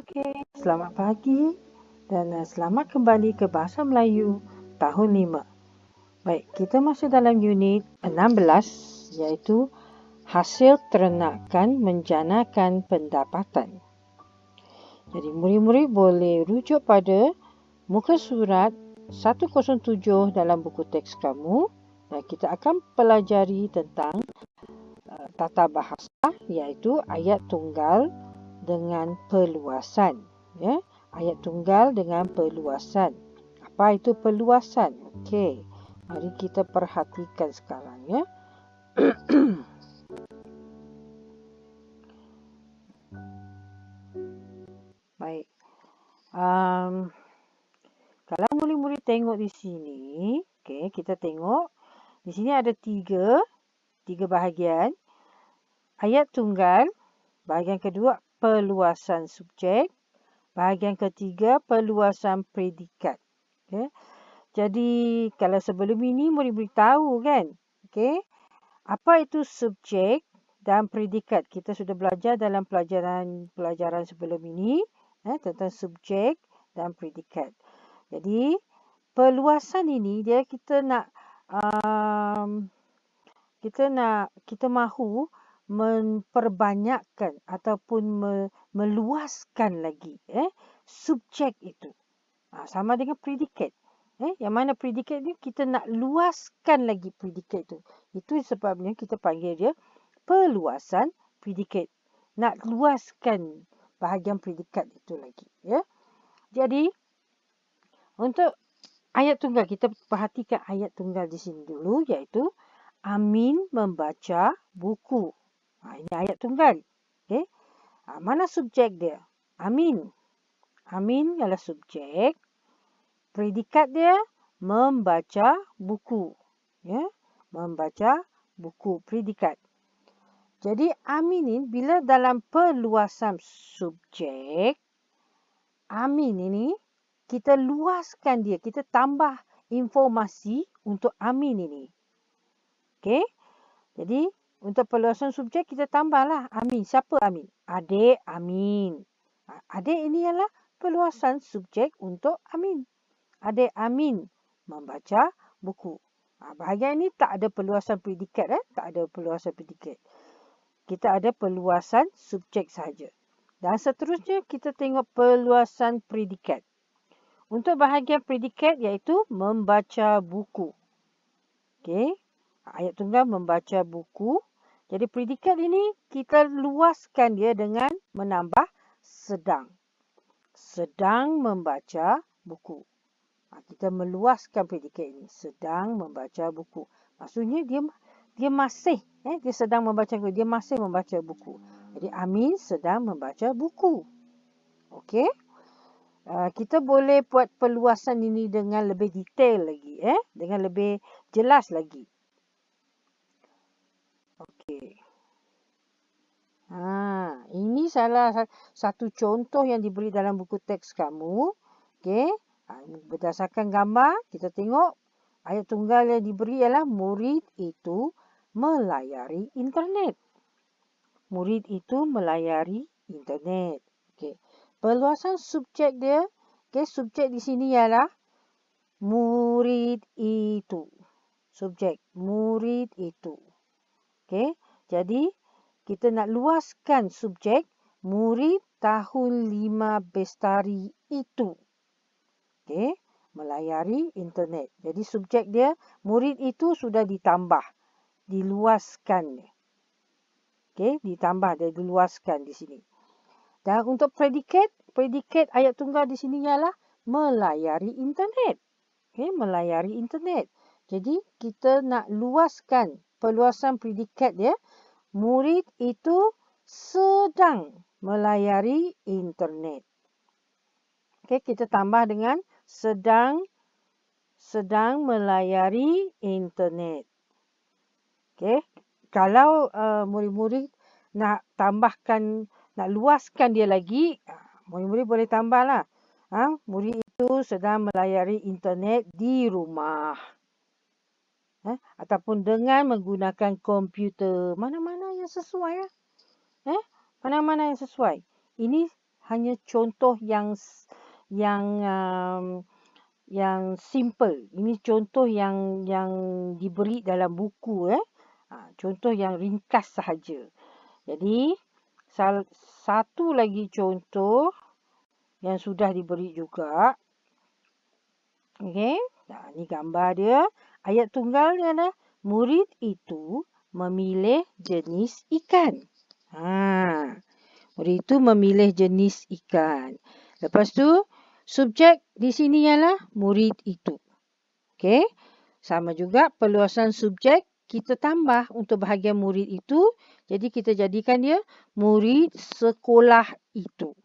Okey, selamat pagi dan selamat kembali ke Bahasa Melayu tahun 5. Baik, kita masih dalam unit 16 iaitu hasil ternakan menjanakan pendapatan. Jadi murid-murid boleh rujuk pada muka surat 107 dalam buku teks kamu dan kita akan pelajari tentang tata bahasa iaitu ayat tunggal dengan perluasan. Ya, ayat tunggal dengan perluasan. Apa itu perluasan? Okey, mari kita perhatikan sekarang ya. Baik. Kalau murid-murid tengok di sini, okey, kita tengok di sini ada tiga bahagian. Ayat tunggal, bahagian kedua perluasan subjek, bahagian ketiga perluasan predikat. Okey. Jadi kalau sebelum ini murid-murid tahu kan, okey, apa itu subjek dan predikat. Kita sudah belajar dalam pelajaran sebelum ini tentang subjek dan predikat. Jadi perluasan ini dia kita mahu memperbanyakkan ataupun meluaskan lagi subjek itu. Sama dengan predikat. Yang mana predikat ni kita nak luaskan lagi predikat itu. Itu sebabnya kita panggil dia perluasan predikat. Nak luaskan bahagian predikat itu lagi. Ya. Jadi, untuk ayat tunggal, kita perhatikan ayat tunggal di sini dulu, iaitu Amin membaca buku. Ini ayat tunggal. Okay. Mana subjek dia? Amin. Amin adalah subjek. Predikat dia membaca buku. Ya, membaca buku, predikat. Jadi Amin ini bila dalam perluasan subjek, Amin ini kita luaskan dia, kita tambah informasi untuk Amin ini. Okey. Jadi untuk perluasan subjek kita tambahlah Amin. Siapa Amin? Adik Amin. Adik ini adalah perluasan subjek untuk Amin. Adik Amin membaca buku. Bahagian ini tak ada perluasan predikat. Tak ada perluasan predikat. Kita ada perluasan subjek sahaja. Dan seterusnya kita tengok perluasan predikat. Untuk bahagian predikat iaitu membaca buku. Okey. Ayat tunggal membaca buku. Jadi predikat ini kita luaskan dia dengan menambah sedang. Sedang membaca buku. Kita meluaskan predikat ini. Sedang membaca buku. Maksudnya dia masih. Dia sedang membaca buku. Dia masih membaca buku. Jadi Amin sedang membaca buku. Okey. Kita boleh buat perluasan ini dengan lebih detail lagi. Dengan lebih jelas lagi. Okey. Ini salah satu contoh yang diberi dalam buku teks kamu. Okey. Berdasarkan gambar, kita tengok ayat tunggal yang diberi ialah murid itu melayari internet. Murid itu melayari internet. Okey. Perluasan subjek dia, subjek di sini ialah murid itu. Subjek, murid itu. Okey. Jadi, kita nak luaskan subjek murid tahun 5 Bestari itu. Okey, melayari internet. Jadi subjek dia, murid itu sudah ditambah, diluaskan. Okey, ditambah dan diluaskan di sini. Dan untuk predikat ayat tunggal di sini ialah melayari internet. Okey, melayari internet. Jadi kita nak luaskan perluasan predikat dia, murid itu sedang melayari internet. Okey, kita tambah dengan sedang melayari internet. Okey, kalau murid-murid nak tambahkan, nak luaskan dia lagi, murid-murid boleh tambahlah. Murid itu sedang melayari internet di rumah. Ataupun dengan menggunakan komputer. Mana-mana yang sesuai. Mana-mana yang sesuai. Ini hanya contoh yang simple. Ini contoh yang diberi dalam buku. Contoh yang ringkas sahaja. Jadi, satu lagi contoh yang sudah diberi juga. Okey. Ini gambar dia. Ayat tunggalnya adalah murid itu memilih jenis ikan. Murid itu memilih jenis ikan. Lepas tu, subjek di sini ialah murid itu. Okey. Sama juga perluasan subjek kita tambah untuk bahagian murid itu. Jadi kita jadikan dia murid sekolah itu.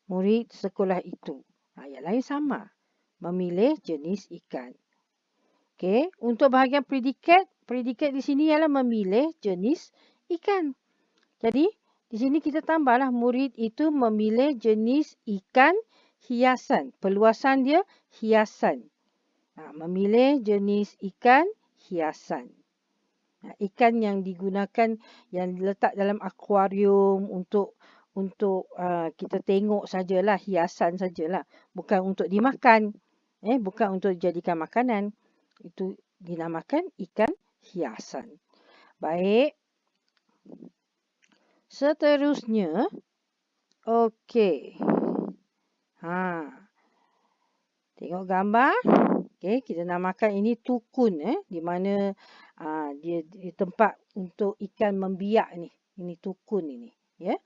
Murid sekolah itu. Yang lain sama. Memilih jenis ikan. Okey. Untuk bahagian predikat di sini ialah memilih jenis ikan. Jadi, di sini kita tambahlah murid itu memilih jenis ikan hiasan. Perluasan dia hiasan. Memilih jenis ikan hiasan. Ikan yang digunakan, yang diletak dalam akuarium untuk kita tengok sajalah, hiasan sajalah. Bukan untuk dimakan. Bukan untuk dijadikan makanan. Itu dinamakan ikan hiasan. Baik. Seterusnya. Okey. Tengok gambar. Okey, kita namakan ini tukun. Di mana dia di tempat untuk ikan membiak ni. Ini tukun ini. Ya.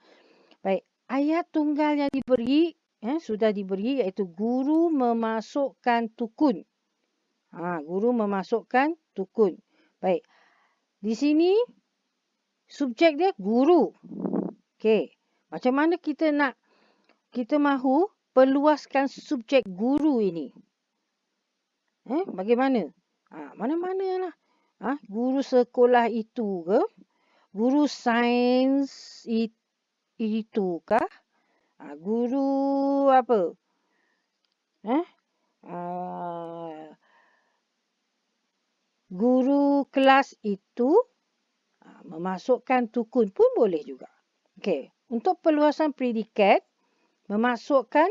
Baik. Ayat tunggal yang diberi, sudah diberi, iaitu guru memasukkan tukun. Guru memasukkan tukun. Baik. Di sini, subjek dia guru. Okey. Macam mana kita mahu perluaskan subjek guru ini? Bagaimana? Mana-mana lah. Guru sekolah itu ke? Guru sains itu kah? Guru apa? Guru kelas itu memasukkan tukun pun boleh juga. Okey. Untuk perluasan predikat, memasukkan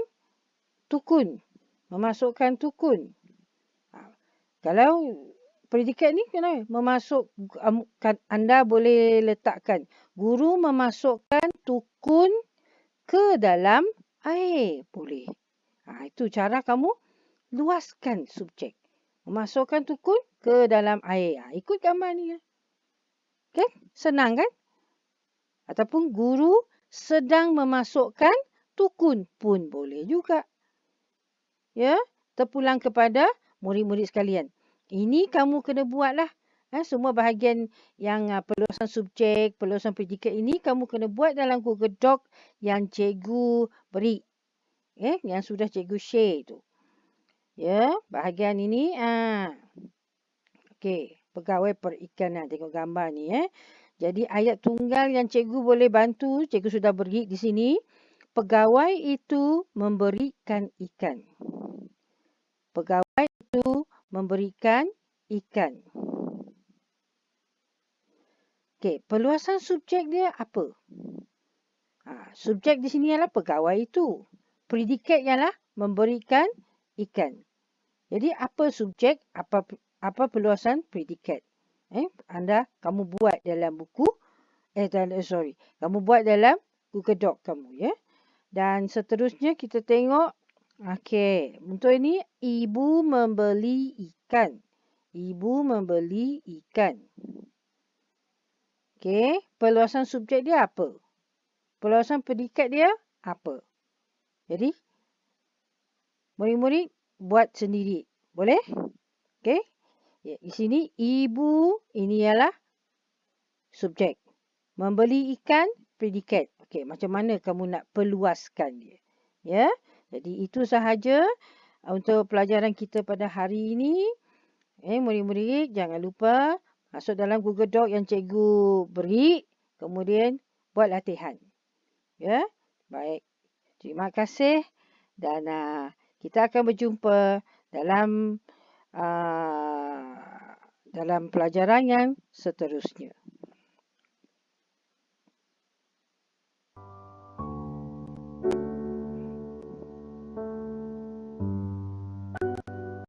tukun. Memasukkan tukun. Kalau predikat ni kenapa? Anda boleh letakkan guru memasukkan tukun ke dalam air. Boleh. Itu cara kamu luaskan subjek. Memasukkan tukun ke dalam air. Ikut gambar ni. Okay? Senang kan? Ataupun guru sedang memasukkan tukun pun boleh juga. Ya, terpulang kepada murid-murid sekalian. Ini kamu kena buatlah. Semua bahagian yang perluasan subjek, perluasan predikat ini kamu kena buat dalam Google Doc yang cikgu beri. Yang sudah cikgu share tu. Ya, bahagian ini. Okey, pegawai perikanan. Tengok gambar ni. Jadi ayat tunggal yang cikgu boleh bantu, cikgu sudah beri di sini. Pegawai itu memberikan ikan. Pegawai itu memberikan ikan. Okey, perluasan subjek dia apa? Subjek di sini ialah pegawai itu. Predikat ialah memberikan ikan. Jadi apa subjek, apa perluasan predikat? Kamu buat dalam buku. Kamu buat dalam Google Doc kamu, ya. Dan seterusnya kita tengok. Okey, untuk ini ibu membeli ikan. Ibu membeli ikan. Okey, perluasan subjek dia apa? Perluasan predikat dia apa? Jadi, murid-murid buat sendiri. Boleh? Okey. Ya, di sini ibu ini ialah subjek. Membeli ikan, predikat. Okey, macam mana kamu nak perluaskan dia? Ya. Jadi itu sahaja untuk pelajaran kita pada hari ini. Murid-murid jangan lupa masuk dalam Google Doc yang cikgu beri. Kemudian buat latihan. Ya. Baik. Terima kasih. Dan kita akan berjumpa dalam pelajaran yang seterusnya.